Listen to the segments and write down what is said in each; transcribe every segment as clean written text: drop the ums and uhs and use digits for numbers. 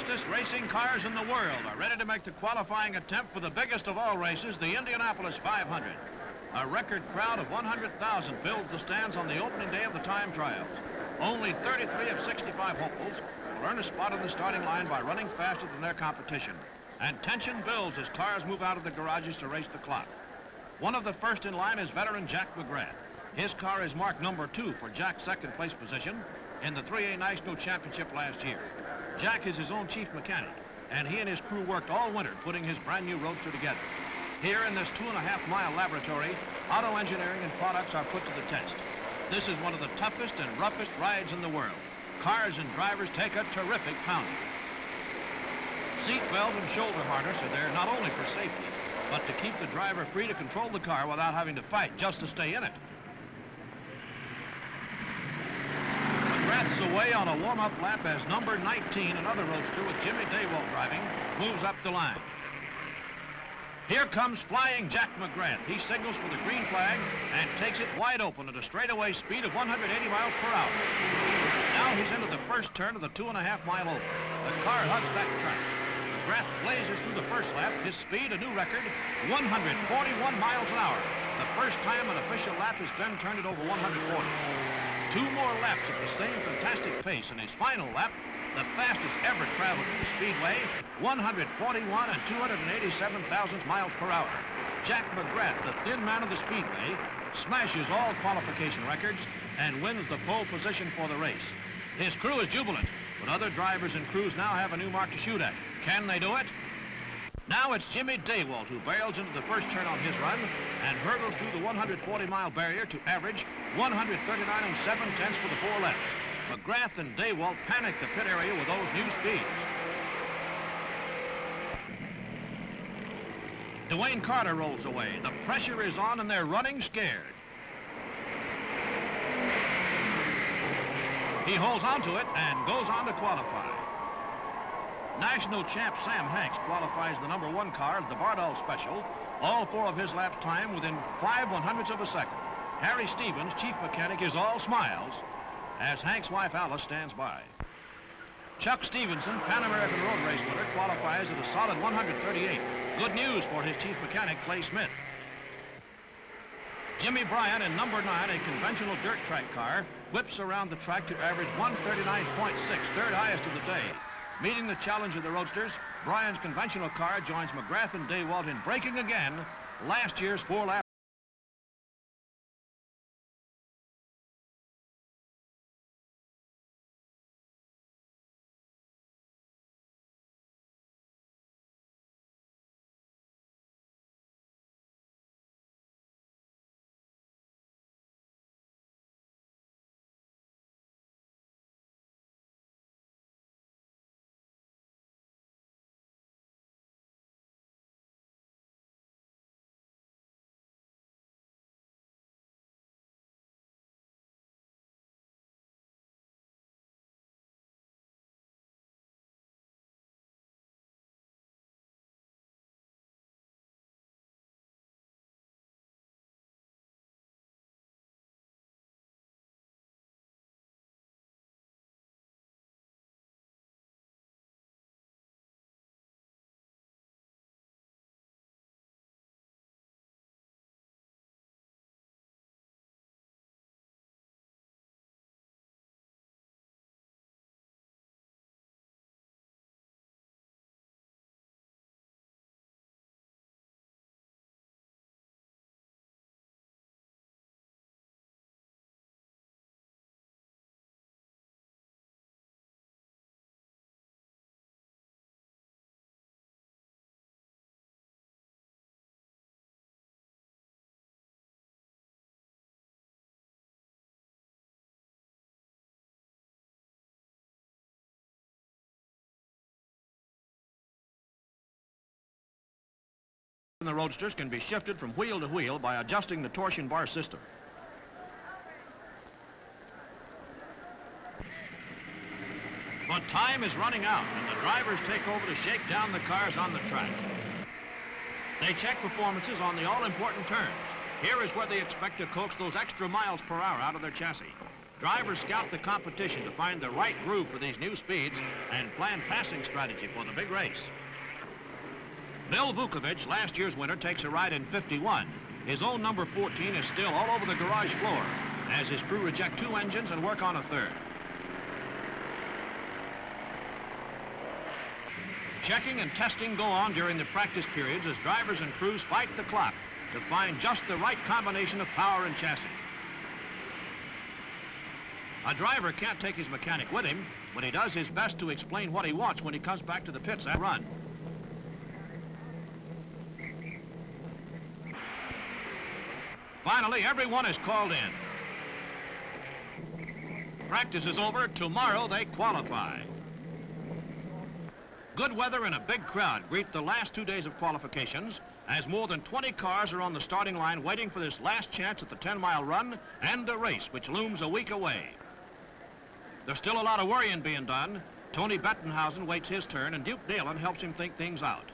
fastest racing cars in the world are ready to make the qualifying attempt for the biggest of all races, the Indianapolis 500. A record crowd of 100,000 filled the stands on the opening day of the time trials. Only 33 of 65 hopefuls will earn a spot on the starting line by running faster than their competition. And tension builds as cars move out of the garages to race the clock. One of the first in line is veteran Jack McGrath. His car is marked number 2 for Jack's second place position in the 3A National Championship last year. Jack is his own chief mechanic, and he and his crew worked all winter putting his brand new roadster together. Here in this 2.5-mile laboratory, auto engineering and products are put to the test. This is one of the toughest and roughest rides in the world. Cars and drivers take a terrific pounding. Seat belt and shoulder harness are there not only for safety, but to keep the driver free to control the car without having to fight just to stay in it. McGrath's away on a warm-up lap as number 19, another roadster with Jimmy Daywalt driving, moves up the line. Here comes flying Jack McGrath. He signals for the green flag and takes it wide open at a straightaway speed of 180 miles per hour. Now he's into the first turn of the 2.5-mile oval. The car hugs that track. McGrath blazes through the first lap, his speed a new record, 141 miles an hour. The first time an official lap has been turned at over 140. 2 more laps at the same fantastic pace, and his final lap, the fastest ever traveled to the Speedway, 141 and 287 thousandths miles per hour. Jack McGrath, the thin man of the Speedway, smashes all qualification records and wins the pole position for the race. His crew is jubilant, but other drivers and crews now have a new mark to shoot at. Can they do it? Now it's Jimmy Daywalt who barrels into the first turn on his run and hurdles through the 140-mile barrier to average 139 and 7/10 for the 4 laps. McGrath and Daywalt panic the pit area with those new speeds. Dwayne Carter rolls away. The pressure is on and they're running scared. He holds onto it and goes on to qualify. National champ Sam Hanks qualifies the number 1 car of the Bardall Special, all 4 of his laps time within 5/100ths of a second. Harry Stevens, chief mechanic, is all smiles as Hank's wife Alice stands by. Chuck Stevenson, Pan American Road Race winner, qualifies at a solid 138. Good news for his chief mechanic, Clay Smith. Jimmy Bryan in number 9, a conventional dirt track car, whips around the track to average 139.6, third highest of the day. Meeting the challenge of the roadsters, Bryan's conventional car joins McGrath and Daywalt in breaking again last year's 4-lap. The roadsters can be shifted from wheel to wheel by adjusting the torsion bar system. But time is running out, and the drivers take over to shake down the cars on the track. They check performances on the all-important turns. Here is where they expect to coax those extra miles per hour out of their chassis. drivers scout the competition to find the right groove for these new speeds and plan passing strategy for the big race. Bill Vukovich, last year's winner, takes a ride in 51. His own number 14 is still all over the garage floor as his crew reject 2 engines and work on a third. Checking and testing go on during the practice periods as drivers and crews fight the clock to find just the right combination of power and chassis. A driver can't take his mechanic with him, but he does his best to explain what he wants when he comes back to the pits and run. Finally, everyone is called in. Practice is over. Tomorrow they qualify. Good weather and a big crowd greet the last 2 days of qualifications as more than 20 cars are on the starting line waiting for this last chance at the 10-mile run and the race, which looms a week away. There's still a lot of worrying being done. Tony Bettenhausen waits his turn, and Duke Dalen helps him think things out.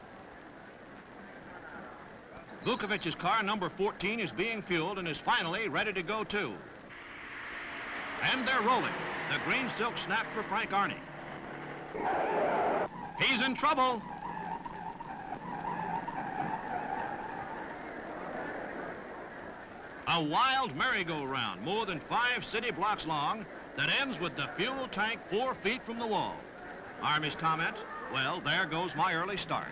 Vukovich's car, number 14, is being fueled and is finally ready to go, too. And they're rolling. The green silk snap for Frank Arney. He's in trouble. A wild merry-go-round, more than 5 city blocks long, that ends with the fuel tank 4 feet from the wall. Army's comment, well, there goes my early start.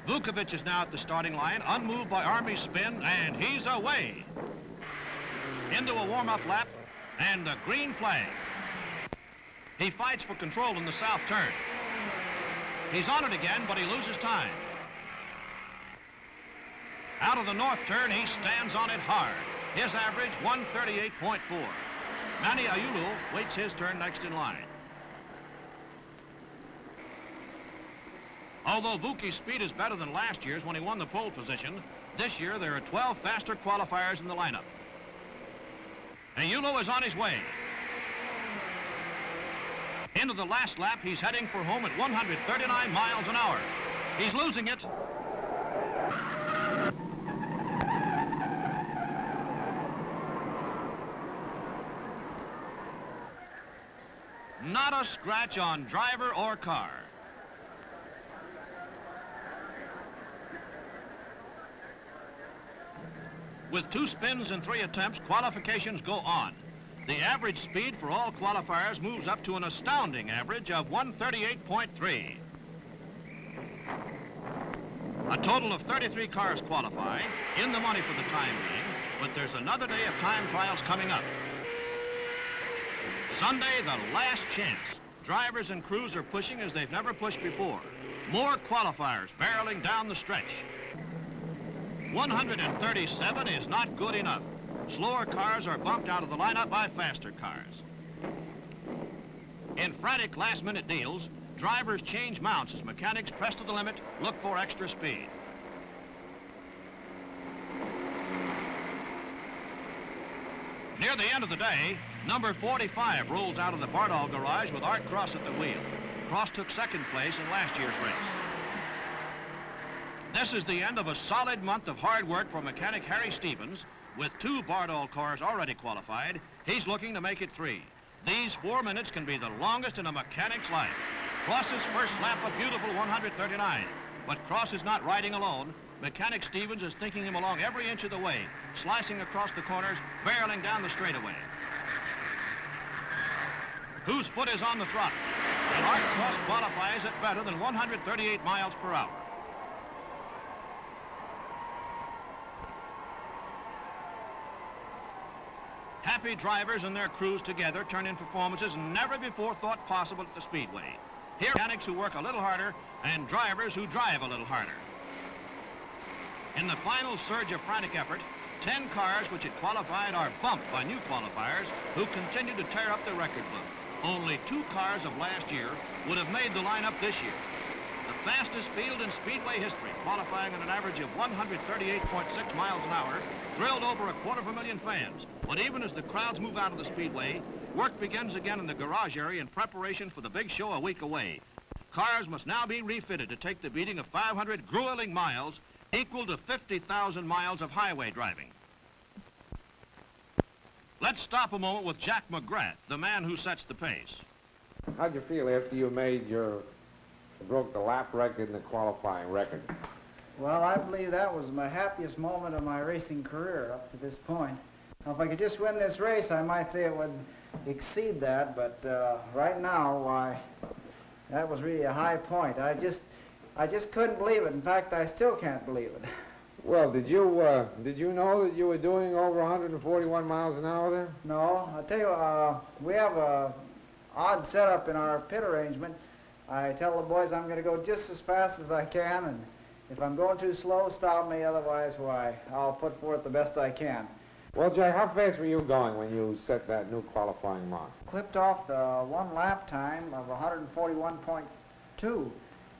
Vukovich is now at the starting line, unmoved by Army's spin, and he's away. Into a warm-up lap, and the green flag. He fights for control in the south turn. He's on it again, but he loses time. Out of the north turn, he stands on it hard. His average, 138.4. Manny Ayulu waits his turn next in line. Although Vuki's speed is better than last year's when he won the pole position, this year there are 12 faster qualifiers in the lineup. Ayulu is on his way. Into the last lap, he's heading for home at 139 miles an hour. He's losing it. Not a scratch on driver or car. With 2 spins and 3 attempts, qualifications go on. The average speed for all qualifiers moves up to an astounding average of 138.3. A total of 33 cars qualify, in the money for the time being, but there's another day of time trials coming up. Sunday, the last chance. Drivers and crews are pushing as they've never pushed before. More qualifiers barreling down the stretch. 137 is not good enough. Slower cars are bumped out of the lineup by faster cars. In frantic last-minute deals, drivers change mounts as mechanics press to the limit, look for extra speed. Near the end of the day, number 45 rolls out of the Bardall garage with Art Cross at the wheel. Cross took second place in last year's race. This is the end of a solid month of hard work for mechanic Harry Stevens. With 2 Bardall cars already qualified, he's looking to make it 3. These 4 minutes can be the longest in a mechanic's life. Cross's first lap, a beautiful 139. But Cross is not riding alone. Mechanic Stevens is thinking him along every inch of the way, slicing across the corners, barreling down the straightaway. Whose foot is on the throttle? And Art Cross qualifies at better than 138 miles per hour. Happy drivers and their crews together turn in performances never before thought possible at the Speedway. Here are mechanics who work a little harder and drivers who drive a little harder. In the final surge of frantic effort, 10 cars which had qualified are bumped by new qualifiers who continue to tear up the record book. Only 2 cars of last year would have made the lineup this year. The fastest field in Speedway history, qualifying at an average of 138.6 miles an hour, thrilled over 250,000 fans. But even as the crowds move out of the Speedway, work begins again in the garage area in preparation for the big show a week away. Cars must now be refitted to take the beating of 500 grueling miles, equal to 50,000 miles of highway driving. Let's stop a moment with Jack McGrath, the man who sets the pace. How'd you feel after you broke the lap record and the qualifying record? Well, I believe that was my happiest moment of my racing career up to this point. Now, if I could just win this race, I might say it would exceed that, but right now, why, that was really a high point. I just couldn't believe it. In fact, I still can't believe it. Well, did you know that you were doing over 141 miles an hour there? No, I'll tell you, we have a odd setup in our pit arrangement. I tell the boys I'm going to go just as fast as I can, and if I'm going too slow, stop me. Otherwise, why, I'll put forth the best I can. Well, Jack, how fast were you going when you set that new qualifying mark? Clipped off the one lap time of 141.2.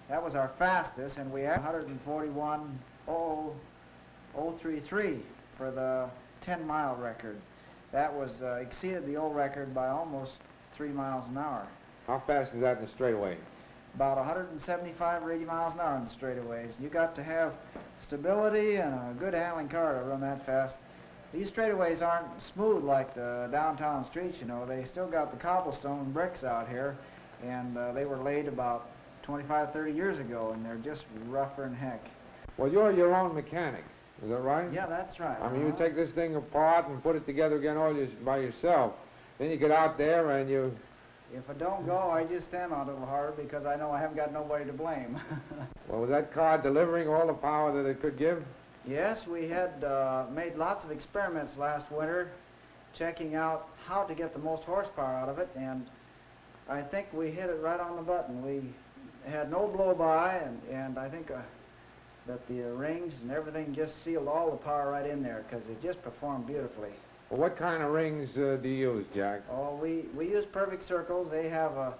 That was our fastest, and we had 141.033 for the 10-mile record. That was exceeded the old record by almost 3 miles an hour. How fast is that in the straightaway? About 175 or 80 miles an hour in the straightaways. You got to have stability and a good handling car to run that fast. These straightaways aren't smooth like the downtown streets, you know. They still got the cobblestone bricks out here, and they were laid about 25, 30 years ago, and they're just rougher than heck. Well, you're your own mechanic, is that right? Yeah, that's right. I mean, you take this thing apart and put it together again by yourself. Then you get out there and you... If I don't go, I just stand on it a little harder because I know I haven't got nobody to blame. Well, was that car delivering all the power that it could give? Yes, we had made lots of experiments last winter, checking out how to get the most horsepower out of it, and I think we hit it right on the button. We had no blow-by, and I think that the rings and everything just sealed all the power right in there because it just performed beautifully. Well, what kind of rings do you use, Jack? Oh, we use Perfect Circles. They have a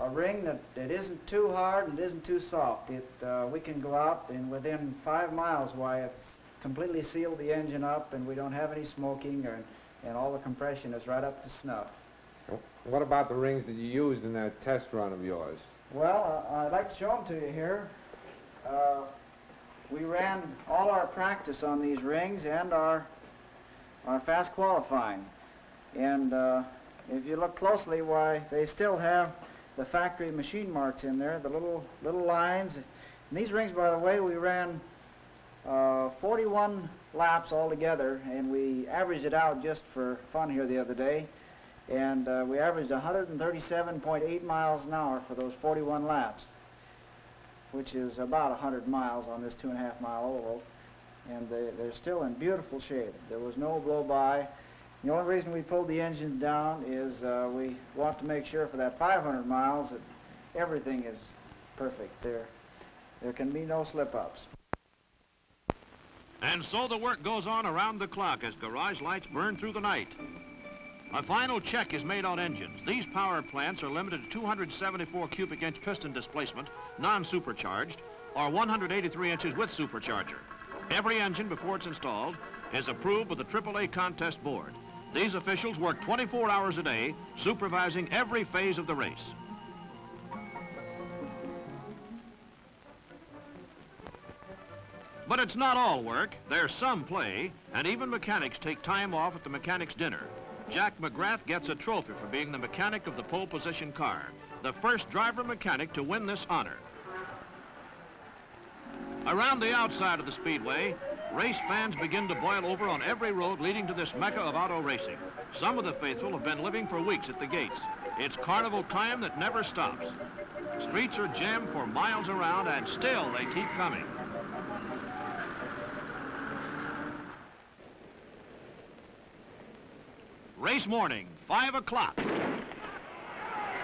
ring that isn't too hard and isn't too soft. We can go out and within 5 miles, why, it's completely sealed the engine up, and we don't have any smoking, and all the compression is right up to snuff. What about the rings that you used in that test run of yours? Well, I'd like to show them to you here. We ran all our practice on these rings and our fast qualifying. And if you look closely, why, they still have the factory machine marks in there, the little lines. And these rings, by the way, we ran 41 laps altogether, and we averaged it out just for fun here the other day. And we averaged 137.8 miles an hour for those 41 laps, which is about 100 miles on this 2.5-mile oval. And they're still in beautiful shape. There was no blow-by. The only reason we pulled the engine down is we want to make sure for that 500 miles that everything is perfect. There can be no slip-ups. And so the work goes on around the clock as garage lights burn through the night. A final check is made on engines. These power plants are limited to 274 cubic inch piston displacement, non-supercharged, or 183 inches with supercharger. Every engine before it's installed is approved with the AAA contest board. These officials work 24 hours a day, supervising every phase of the race. But it's not all work. There's some play, and even mechanics take time off at the mechanics' dinner. Jack McGrath gets a trophy for being the mechanic of the pole position car, the first driver mechanic to win this honor. Around the outside of the speedway, race fans begin to boil over on every road leading to this mecca of auto racing. Some of the faithful have been living for weeks at the gates. It's carnival time that never stops. Streets are jammed for miles around, and still they keep coming. Race morning, 5 o'clock.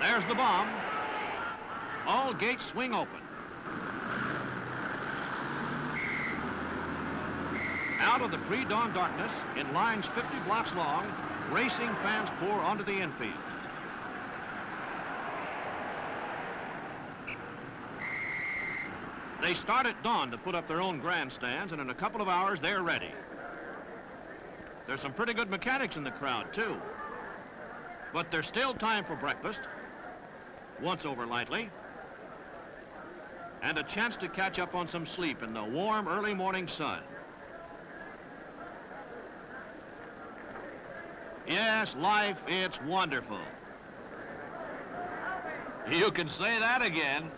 There's the bomb. All gates swing open. Out of the pre-dawn darkness, in lines 50 blocks long, racing fans pour onto the infield. They start at dawn to put up their own grandstands, and in a couple of hours, they're ready. There's some pretty good mechanics in the crowd, too. But there's still time for breakfast, once over lightly, and a chance to catch up on some sleep in the warm early morning sun. Yes, life, it's wonderful. You can say that again.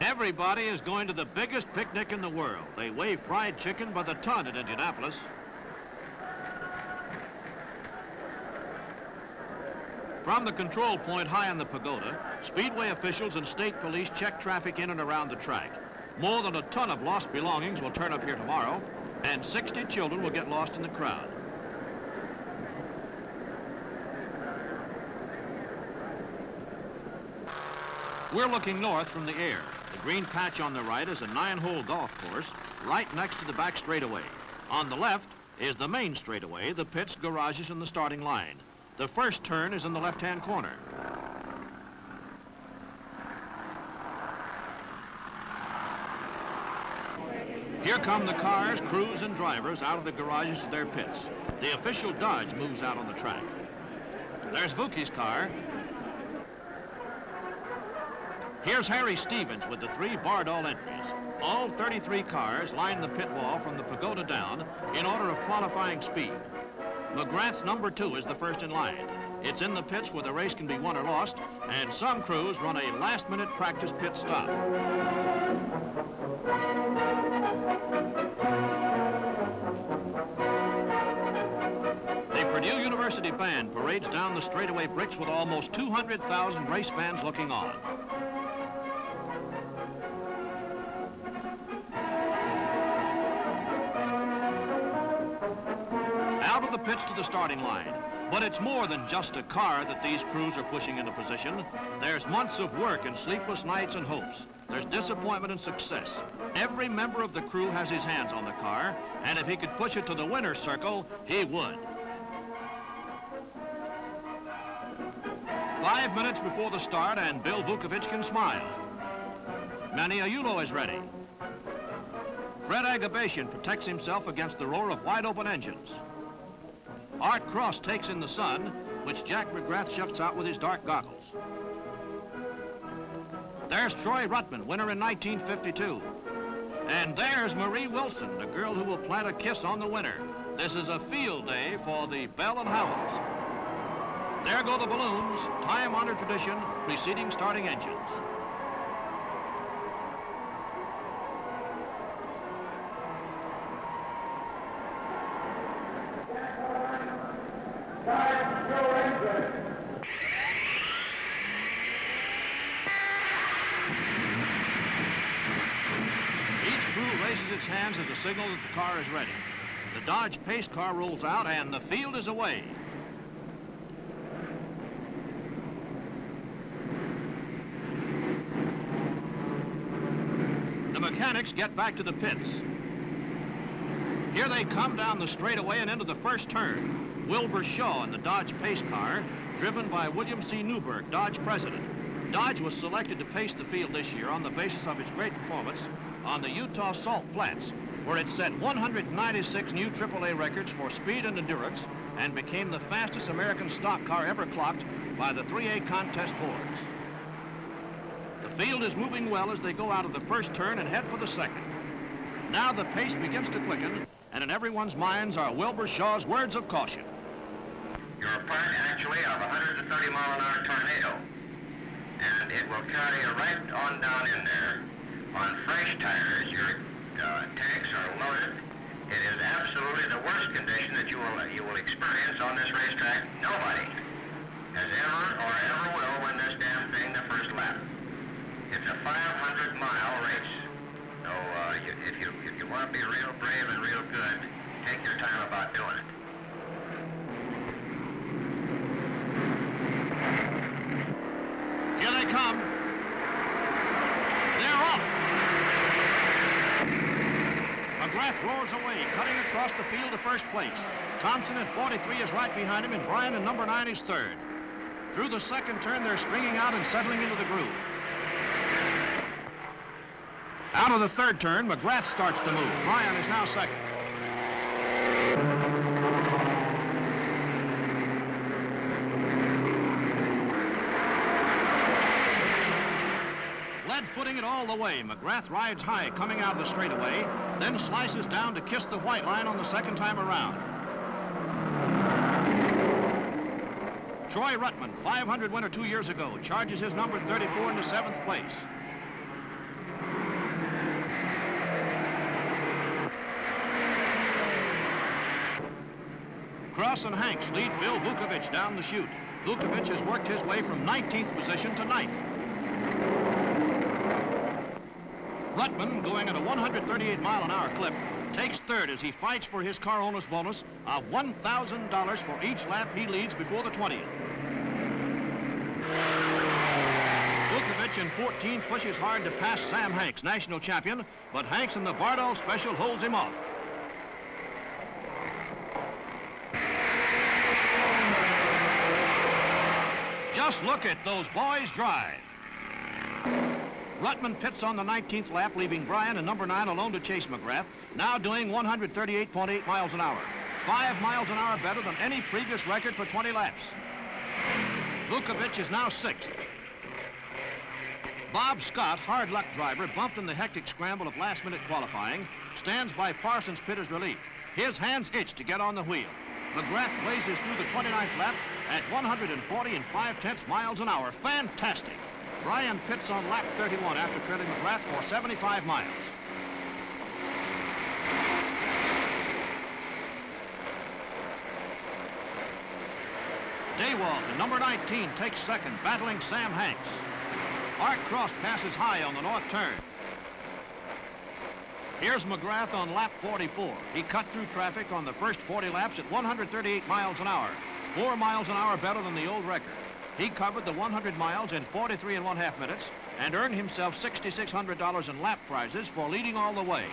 Everybody is going to the biggest picnic in the world. They weigh fried chicken by the ton at Indianapolis. From the control point high on the pagoda, Speedway officials and state police check traffic in and around the track. More than a ton of lost belongings will turn up here tomorrow, and 60 children will get lost in the crowd. We're looking north from the air. The green patch on the right is a 9-hole golf course right next to the back straightaway. On the left is the main straightaway, the pits, garages, and the starting line. The first turn is in the left-hand corner. Here come the cars, crews, and drivers out of the garages to their pits. The official Dodge moves out on the track. There's Vukovich's car. Here's Harry Stevens with the 3 Bardol entries. All 33 cars line the pit wall from the pagoda down in order of qualifying speed. McGrath's number 2 is the first in line. It's in the pits where the race can be won or lost, and some crews run a last-minute practice pit stop. The Purdue University band parades down the straightaway bricks with almost 200,000 race fans looking on. Out of the pits to the starting line. But it's more than just a car that these crews are pushing into position. There's months of work and sleepless nights and hopes. There's disappointment and success. Every member of the crew has his hands on the car, and if he could push it to the winner's circle, he would. 5 minutes before the start, and Bill Vukovich can smile. Manny Aiello is ready. Fred Agabashian protects himself against the roar of wide-open engines. Art Cross takes in the sun, which Jack McGrath shuts out with his dark goggles. There's Troy Ruttman, winner in 1952. And there's Marie Wilson, the girl who will plant a kiss on the winner. This is a field day for the Bell and Howells. There go the balloons, time-honored tradition, preceding starting engines. Its hands as a signal that the car is ready. The Dodge pace car rolls out and the field is away. The mechanics get back to the pits. Here they come down the straightaway and into the first turn. Wilbur Shaw in the Dodge pace car, driven by William C. Newberg, Dodge president. Dodge was selected to pace the field this year on the basis of its great performance on the Utah Salt Flats, where it set 196 new AAA records for speed and endurance and became the fastest American stock car ever clocked by the 3A contest boards. The field is moving well as they go out of the first turn and head for the second. Now the pace begins to quicken, and in everyone's minds are Wilbur Shaw's words of caution. You're a part, actually, of a 130-mile-an-hour tornado, and it will carry you right on down in there. On fresh tires, your tanks are loaded. It is absolutely the worst condition that you will experience on this racetrack. Nobody has ever or ever will win this damn thing the first lap. It's a 500-mile race. So if you want to be real brave and real good, take your time about doing it. Here they come. They're off. McGrath roars away, cutting across the field to first place. Thompson at 43 is right behind him, and Bryan in number 9 is third. Through the second turn, they're stringing out and settling into the groove. Out of the third turn, McGrath starts to move. Bryan is now second. Lead-footed putting it all the way. McGrath rides high coming out of the straightaway, then slices down to kiss the white line on the second time around. Troy Ruttman, 500 winner 2 years ago, charges his number 34 into 7th place. Cross and Hanks lead Bill Vukovich down the chute. Vukovich has worked his way from 19th position to 9th. Ruttman, going at a 138-mile-an-hour clip, takes 3rd as he fights for his car owner's bonus of $1,000 for each lap he leads before the 20th. Vukovich in 14 pushes hard to pass Sam Hanks, national champion, but Hanks in the Bardol Special holds him off. Just look at those boys drive. Ruttman pits on the 19th lap, leaving Bryan and number 9 alone to chase McGrath, now doing 138.8 miles an hour. 5 miles an hour better than any previous record for 20 laps. Vukovich is now 6th. Bob Scott, hard luck driver, bumped in the hectic scramble of last-minute qualifying, stands by Parsons' pit as relief. His hands itch to get on the wheel. McGrath blazes through the 29th lap at 140 and 5/10 miles an hour. Fantastic. Bryan pits on lap 31 after trailing McGrath for 75 miles. Daywalt, the number 19, takes 2nd, battling Sam Hanks. Art Cross passes high on the north turn. Here's McGrath on lap 44. He cut through traffic on the first 40 laps at 138 miles an hour. 4 miles an hour better than the old record. He covered the 100 miles in 43 1/2 minutes and earned himself $6,600 in lap prizes for leading all the way.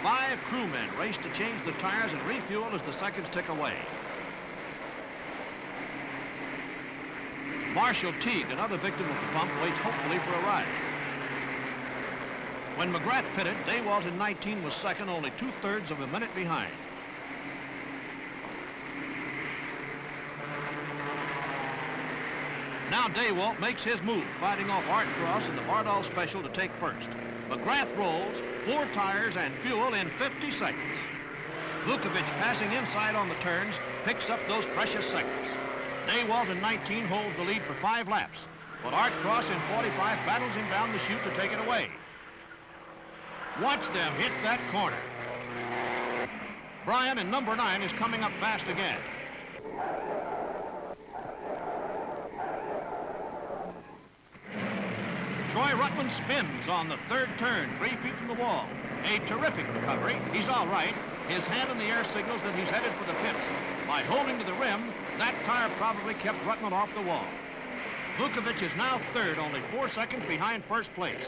5 crewmen raced to change the tires and refuel as the seconds tick away. Marshall Teague, another victim of the pump, waits hopefully for a ride. When McGrath pitted, Daywalt in 19 was 2nd, only 2/3 of a minute behind. Now Daywalt makes his move, fighting off Art Cross in the Bardol Special to take 1st. McGrath rolls, 4 tires and fuel in 50 seconds. Vukovich, passing inside on the turns, picks up those precious seconds. Daywalt in 19 holds the lead for 5 laps, but Art Cross in 45 battles him down the chute to take it away. Watch them hit that corner. Bryan in number 9 is coming up fast again. Troy Ruttman spins on the 3rd turn, 3 feet from the wall. A terrific recovery. He's all right. His hand in the air signals that he's headed for the pits. By holding to the rim, that tire probably kept Ruttman off the wall. Vukovich is now 3rd, only 4 seconds behind 1st place.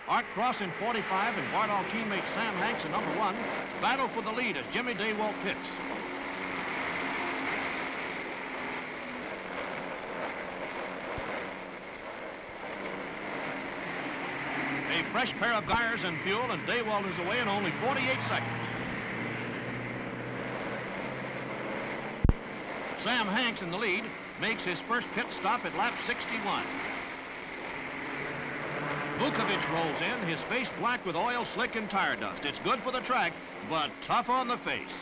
Art Cross in 45 and Bardol teammate Sam Hanks in number 1 battle for the lead as Jimmy Daywalt pits. A fresh pair of tires and fuel, and Daywalt is away in only 48 seconds. Sam Hanks in the lead makes his first pit stop at lap 61. Vukovich rolls in, his face black with oil slick and tire dust. It's good for the track, but tough on the face.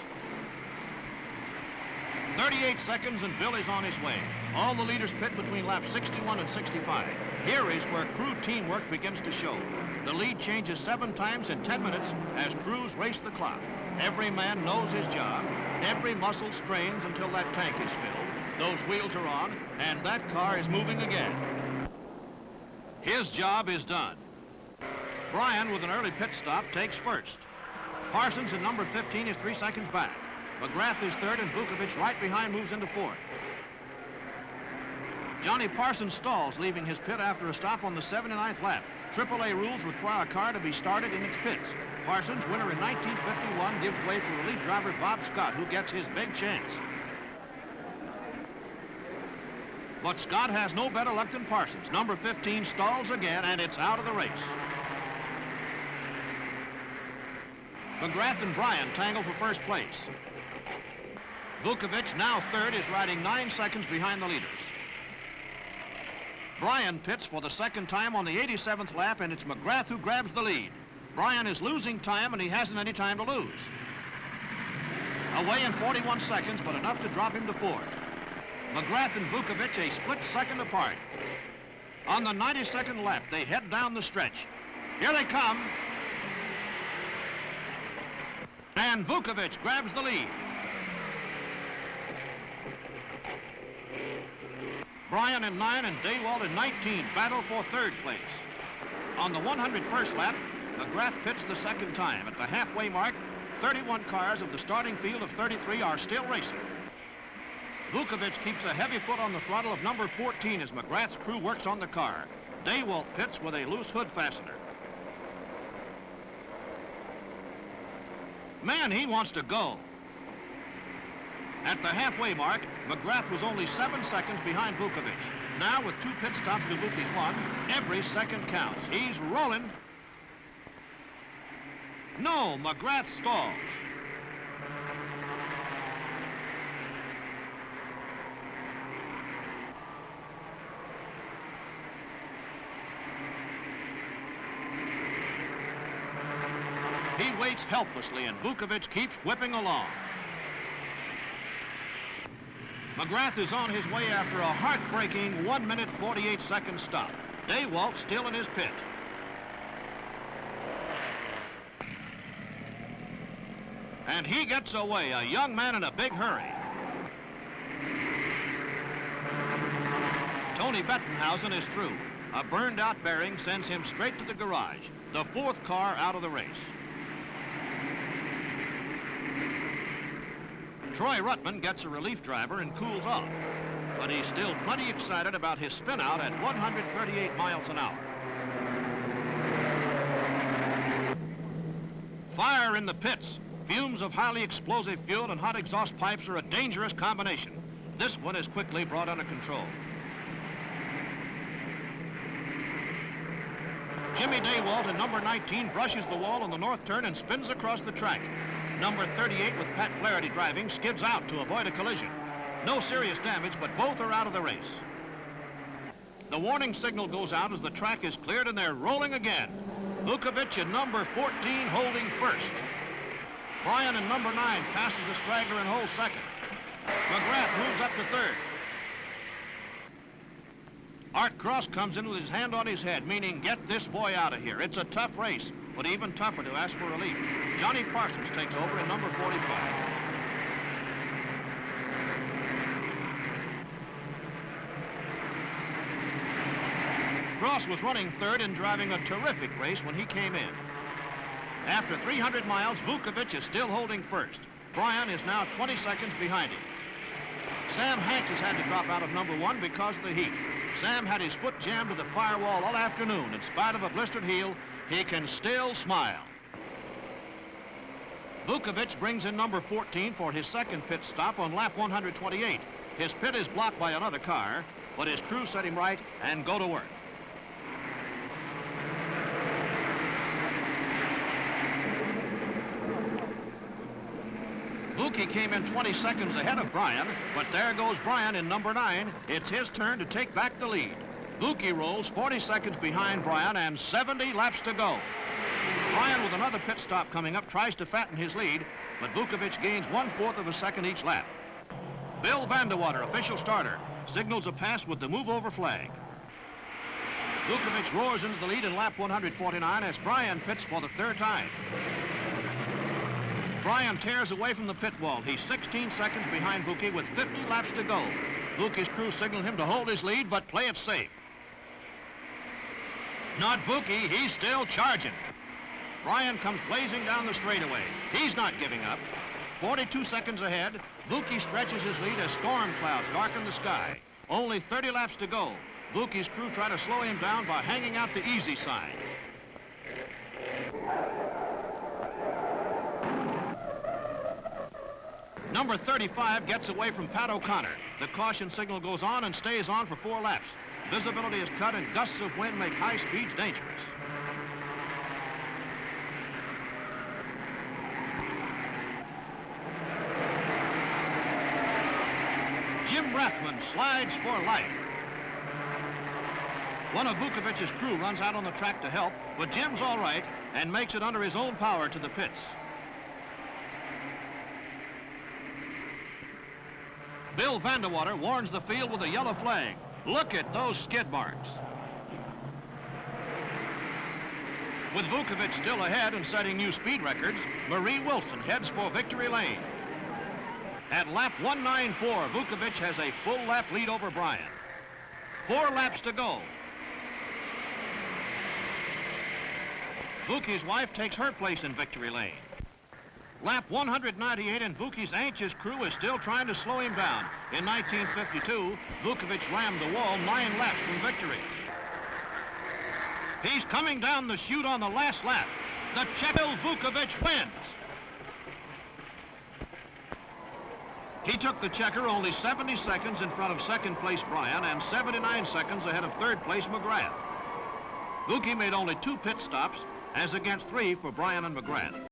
38 seconds and Bill is on his way. All the leaders pit between laps 61 and 65. Here is where crew teamwork begins to show. The lead changes 7 times in 10 minutes as crews race the clock. Every man knows his job. Every muscle strains until that tank is filled. Those wheels are on, and that car is moving again. His job is done. Bryan, with an early pit stop, takes 1st. Parsons in number 15 is 3 seconds back. McGrath is 3rd, and Vukovich right behind moves into 4th. Johnny Parsons stalls, leaving his pit after a stop on the 79th lap. AAA rules require a car to be started in its pits. Parsons, winner in 1951, gives way for relief driver Bob Scott, who gets his big chance. But Scott has no better luck than Parsons. Number 15 stalls again, and it's out of the race. McGrath and Bryan tangle for 1st place. Vukovich, now 3rd, is riding 9 seconds behind the leaders. Bryan pits for the second time on the 87th lap, and it's McGrath who grabs the lead. Bryan is losing time, and he hasn't any time to lose. Away in 41 seconds, but enough to drop him to fourth. McGrath and Vukovich a split second apart. On the 92nd lap, they head down the stretch. Here they come. And Vukovich grabs the lead. Bryan in 9 and Daywalt in 19 battle for third place. On the 101st lap, McGrath pits the second time. At the halfway mark, 31 cars of the starting field of 33 are still racing. Vukovich keeps a heavy foot on the throttle of number 14 as McGrath's crew works on the car. Daywalt pits with a loose hood fastener. Man, he wants to go. At the halfway mark, McGrath was only 7 seconds behind Vukovich. Now, with 2 pit stops to Vuki's 1, every second counts. He's rolling. No, McGrath stalls. He waits helplessly, and Vukovich keeps whipping along. McGrath is on his way after a heartbreaking 1 minute 48 second stop. Daywalt still in his pit. And he gets away, a young man in a big hurry. Tony Bettenhausen is through. A burned out bearing sends him straight to the garage. The 4th car out of the race. Troy Ruttman gets a relief driver and cools off, but he's still plenty excited about his spin out at 138 miles an hour. Fire in the pits. Fumes of highly explosive fuel and hot exhaust pipes are a dangerous combination. This one is quickly brought under control. Jimmy Daywalt in number 19 brushes the wall on the north turn and spins across the track. Number 38 with Pat Flaherty driving skids out to avoid a collision. No serious damage, but both are out of the race. The warning signal goes out as the track is cleared and they're rolling again. Vukovich in number 14 holding first. Bryan in number 9 passes the straggler and holds second. McGrath moves up to third. Art Cross comes in with his hand on his head, meaning get this boy out of here. It's a tough race, but even tougher to ask for relief. Johnny Parsons takes over in number 45. Cross was running third and driving a terrific race when he came in. After 300 miles, Vukovich is still holding first. Bryan is now 20 seconds behind him. Sam Hanks has had to drop out of number 1 because of the heat. Sam had his foot jammed to the firewall all afternoon. In spite of a blistered heel, he can still smile. Vukovich brings in number 14 for his second pit stop on lap 128. His pit is blocked by another car, but his crew set him right and go to work. Vuki came in 20 seconds ahead of Bryan, but there goes Bryan in number 9. It's his turn to take back the lead. Vuki rolls 40 seconds behind Bryan and 70 laps to go. Bryan, with another pit stop coming up, tries to fatten his lead, but Vukovich gains 1/4 of a second each lap. Bill Vandewater, official starter, signals a pass with the move over flag. Vukovich roars into the lead in lap 149 as Bryan pits for the third time. Bryan tears away from the pit wall. He's 16 seconds behind Vuki with 50 laps to go. Vuki's crew signal him to hold his lead, but play it safe. Not Vuki, he's still charging. Bryan comes blazing down the straightaway. He's not giving up. 42 seconds ahead, Vuki stretches his lead as storm clouds darken the sky. Only 30 laps to go. Vuki's crew try to slow him down by hanging out the easy sign. Number 35 gets away from Pat O'Connor. The caution signal goes on and stays on for 4 laps. Visibility is cut and gusts of wind make high speeds dangerous. Jim Rathman slides for life. One of Vukovich's crew runs out on the track to help, but Jim's all right and makes it under his own power to the pits. Bill Vandewater warns the field with a yellow flag. Look at those skid marks. With Vukovich still ahead and setting new speed records, Marie Wilson heads for victory lane. At lap 194, Vukovich has a full lap lead over Bryan. 4 laps to go. Vuki's wife takes her place in victory lane. Lap 198 and Vuki's anxious crew is still trying to slow him down. In 1952, Vukovich rammed the wall 9 laps from victory. He's coming down the chute on the last lap. The Czech Vukovich wins. He took the checker only 70 seconds in front of second place Bryan and 79 seconds ahead of third place McGrath. Vuki made only 2 pit stops as against 3 for Bryan and McGrath.